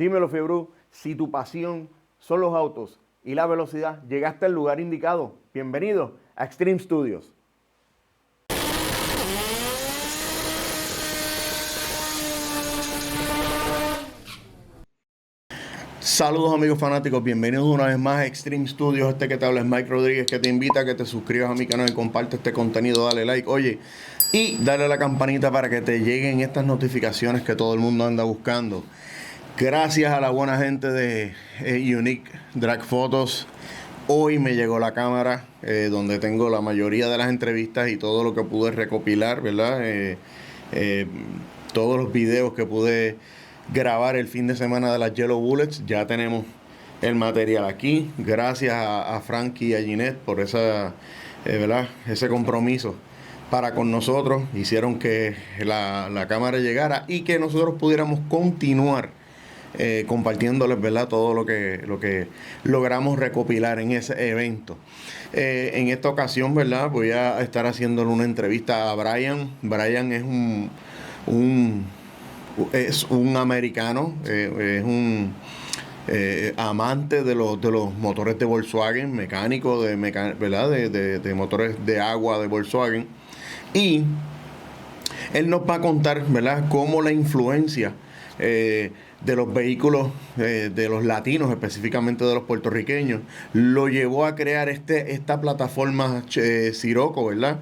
Dímelo, Febru, si tu pasión son los autos y la velocidad, llegaste al lugar indicado. Bienvenido a Extreme Studios. Saludos amigos fanáticos, bienvenidos una vez más a Extreme Studios. Este que te habla es Mike Rodríguez, que te invita a que te suscribas a mi canal y comparte este contenido, dale like, oye, y dale a la campanita para que te lleguen estas notificaciones que todo el mundo anda buscando. Gracias a la buena gente de Unique Drag Photos, hoy me llegó la cámara donde tengo la mayoría de las entrevistas y todo lo que pude recopilar, ¿verdad? Todos los videos que pude grabar el fin de semana de las Yellow Bullets. Ya tenemos el material aquí. Gracias a Frankie y a Ginette por esa, ¿verdad? Ese compromiso para con nosotros. Hicieron que la cámara llegara y que nosotros pudiéramos continuar compartiéndoles, ¿verdad? Todo lo que logramos recopilar en ese evento. En esta ocasión, ¿verdad? Voy a estar haciéndole una entrevista a Brian. Brian es un americano, es un amante de los motores de Volkswagen, mecánico ¿verdad? De motores de agua de Volkswagen, y él nos va a contar, ¿verdad?, cómo la influencia de los vehículos de los latinos, específicamente de los puertorriqueños, lo llevó a crear esta plataforma Sirocco, ¿verdad?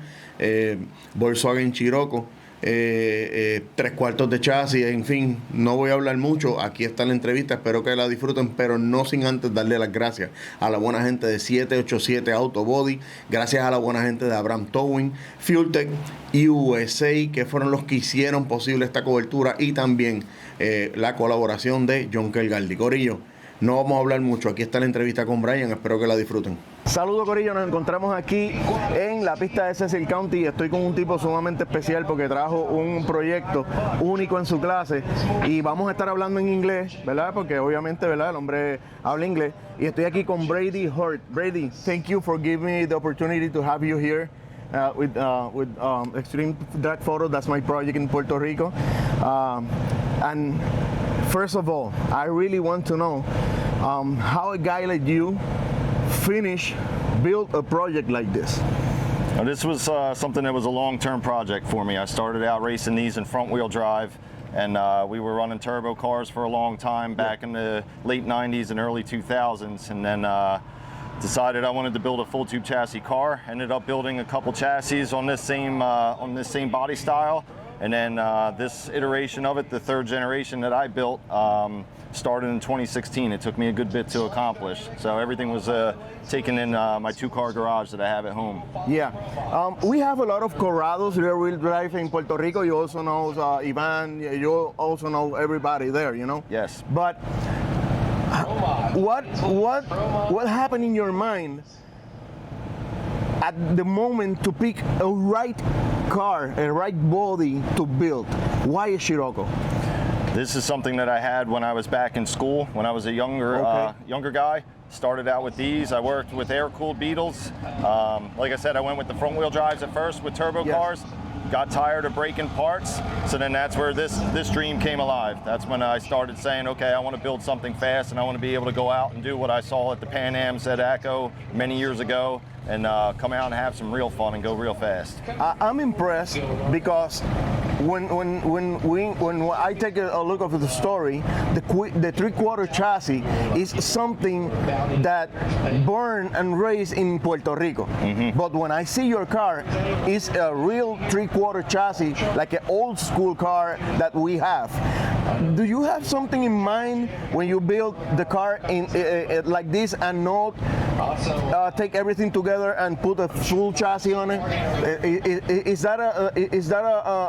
Volkswagen Sirocco. 3/4 de chasis, en fin, no voy a hablar mucho. Aquí está la entrevista, espero que la disfruten, pero no sin antes darle las gracias a la buena gente de 787 Auto Body, gracias a la buena gente de Abraham Towing, Fueltech y USA, que fueron los que hicieron posible esta cobertura, y también la colaboración de John Kelgardi. Corillo, no vamos a hablar mucho, aquí está la entrevista con Brian, espero que la disfruten. Saludos, Corillo, nos encontramos aquí en la pista de Cecil County. Estoy con un tipo sumamente especial porque trajo un proyecto único en su clase y vamos a estar hablando en inglés, ¿verdad? Porque obviamente, ¿verdad?, el hombre habla inglés. Y estoy aquí con Brady Hort. Brady, thank you for giving me the opportunity to have you here with Extreme Drag Photos. That's my project in Puerto Rico. And first of all, I really want to know how a guy like you build a project like this. Now, this was something that was a long-term project for me. I started out racing these in front-wheel drive, and we were running turbo cars for a long time back in the late 90s and early 2000s, and then decided I wanted to build a full-tube chassis car. Ended up building a couple chassis on this same body style, and then this iteration of it, the third generation that I built, started in 2016. It took me a good bit to accomplish. So everything was taken in my two-car garage that I have at home. Yeah. We have a lot of Corrados rear-wheel drive in Puerto Rico. You also know Ivan. You also know everybody there, you know? Yes. But what happened in your mind at the moment to pick a right car, a right body to build? Why a Sirocco? This is something that I had when I was back in school, when I was a younger guy. Started out with these. I worked with air-cooled Beetles. Like I said, I went with the front-wheel drives at first with turbo cars. Got tired of breaking parts, so then that's where this dream came alive. That's when I started saying, okay, I want to build something fast, and I want to be able to go out and do what I saw at the Pan Am's at ACO many years ago, and come out and have some real fun and go real fast. I'm impressed because when I take a look at the story, the 3/4 chassis is something that born and raised in Puerto Rico. Mm-hmm. But when I see your car, it's a real 3/4 chassis, like an old school car that we have. Do you have something in mind when you build the car in like this and not take everything together and put a full chassis on it? Is that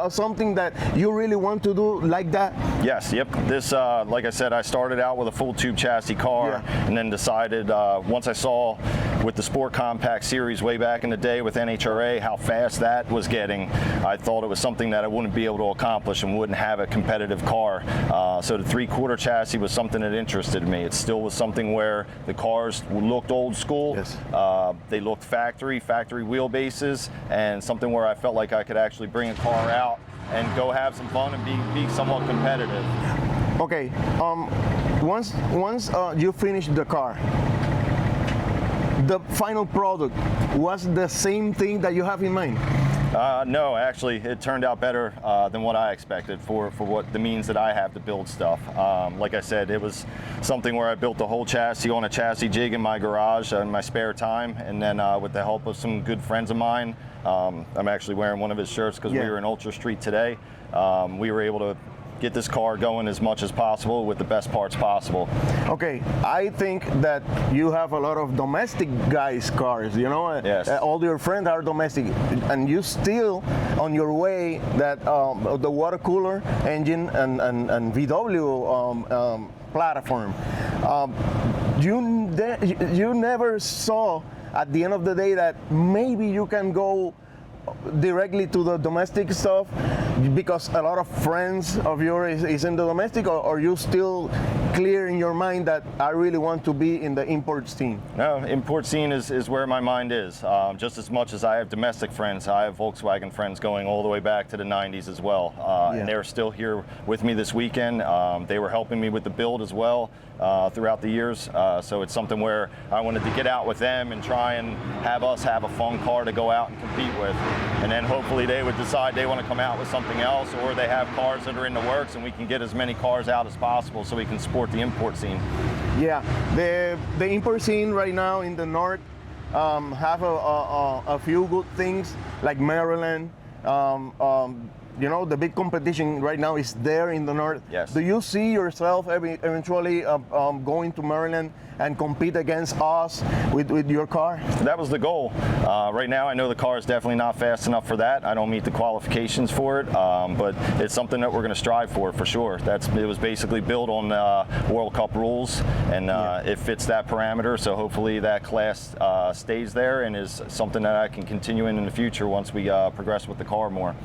something that you really want to do like that? Yes, yep. This, like I said, I started out with a full tube chassis car, and then decided once I saw with the Sport Compact series way back in the day with NHRA how fast that was getting, I thought it was something that I wouldn't be able to accomplish and wouldn't have a competitive car. So the 3/4 chassis was something that interested me. It still was something where the cars looked old school. Yes. They looked factory wheelbases, and something where I felt like I could actually bring a car out and go have some fun and be somewhat competitive. Okay. once you finish the car, the final product was the same thing that you have in mind? No, actually, it turned out better than what I expected for what the means that I have to build stuff. Like I said, it was something where I built the whole chassis on a chassis jig in my garage in my spare time, and then with the help of some good friends of mine, I'm actually wearing one of his shirts because we were in Ultra Street today. We were able to get this car going as much as possible with the best parts possible. Okay, I think that you have a lot of domestic guys' cars, you know? Yes. All your friends are domestic, and you still on your way that the water cooler engine and VW platform. You never saw at the end of the day that maybe you can go directly to the domestic stuff because a lot of friends of yours is in the domestic, or you still clear in your mind that I really want to be in the import scene? No, import scene is where my mind is. Just as much as I have domestic friends, I have Volkswagen friends going all the way back to the 90s as well. And they're still here with me this weekend. They were helping me with the build as well throughout the years. So it's something where I wanted to get out with them and try and have us have a fun car to go out and compete with. And then hopefully they would decide they want to come out with something else, or they have cars that are in the works and we can get as many cars out as possible so we can support the import scene. Yeah, the import scene right now in the north have a few good things, like Maryland. You know, the big competition right now is there in the north. Yes. Do you see yourself eventually going to Maryland and compete against us with your car? That was the goal. Right now, I know the car is definitely not fast enough for that. I don't meet the qualifications for it, but it's something that we're going to strive for sure. It was basically built on World Cup rules, and it fits that parameter. So hopefully that class stays there and is something that I can continue in the future once we progress with the car more.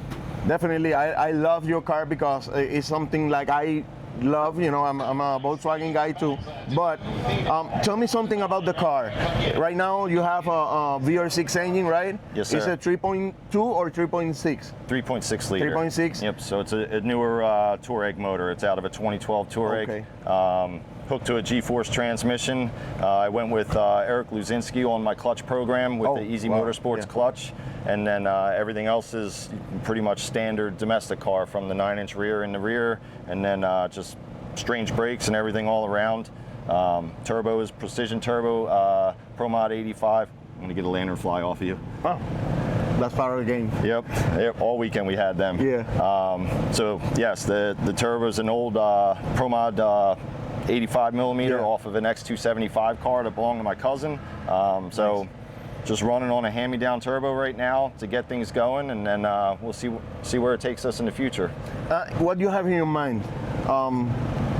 Definitely, I love your car because it's something like I love. You know, I'm a Volkswagen guy too. But tell me something about the car. Right now you have a VR6 engine, right? Yes, sir. Is it 3.2 or 3.6? 3.6 liter. 3.6? Yep, so it's a newer Touareg motor. It's out of a 2012 Touareg. Okay. Hooked to a G-Force transmission. I went with Eric Luzinski on my clutch program with the Easy Motorsports clutch. And then everything else is pretty much standard domestic car, from the 9-inch rear in the rear, and then just strange brakes and everything all around. Turbo is Precision Turbo, Pro Mod 85. I'm gonna get a lantern fly off of you. Oh, that's part of the game. Yep, all weekend we had them. Yeah. So yes, the turbo is an old Pro Mod 85 millimeter off of an X275 car that belonged to my cousin. So just running on a hand-me-down turbo right now to get things going, and then we'll see where it takes us in the future. What do you have in your mind?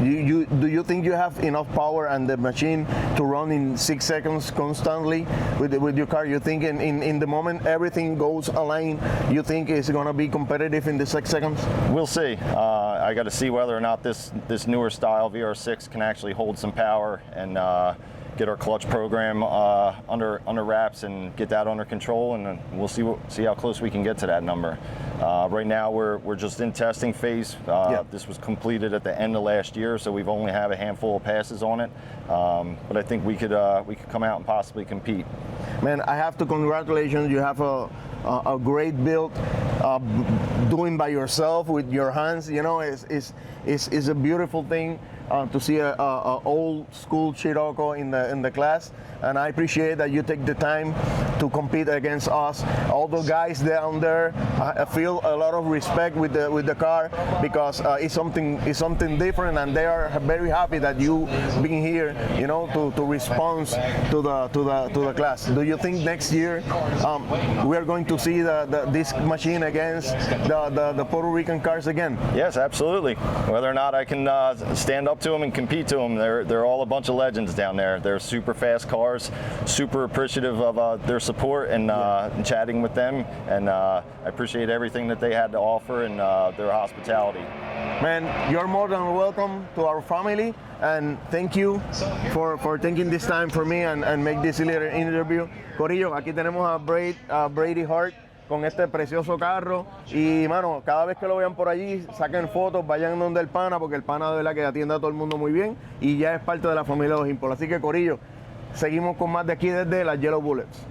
Do you think you have enough power and the machine to run in 6 seconds constantly with your car? You think in the moment everything goes aligned, you think it's going to be competitive in the 6 seconds? We'll see. I got to see whether or not this newer style VR6 can actually hold some power and get our clutch program under wraps and get that under control, and then we'll see how close we can get to that number. Right now we're just in testing phase. This was completed at the end of last year, so we've only have a handful of passes on it. But I think we could come out and possibly compete. Man, I have to congratulate you. You have a great build, doing by yourself with your hands. You know, it's a beautiful thing. To see a old school Sirocco in the class, and I appreciate that you take the time to compete against us. All the guys down there, I feel a lot of respect with the car because it's something different, and they are very happy that you being here, you know, to respond to the class. Do you think next year we are going to see this machine against the Puerto Rican cars again? Yes, absolutely. Whether or not I can stand up to them and compete to them, they're all a bunch of legends down there. They're super fast cars, super appreciative of their support and chatting with them, and I appreciate everything that they had to offer and their hospitality. Man, you're more than welcome to our family, and thank you for taking this time for me and make this little interview. Corillo, aquí tenemos a Brady Hort, con este precioso carro. Y, mano, cada vez que lo vean por allí, saquen fotos, vayan donde el pana, porque el pana de verdad que atiende a todo el mundo muy bien y ya es parte de la familia de los Impol. Así que, corillo, seguimos con más de aquí desde las Yellow Bullets.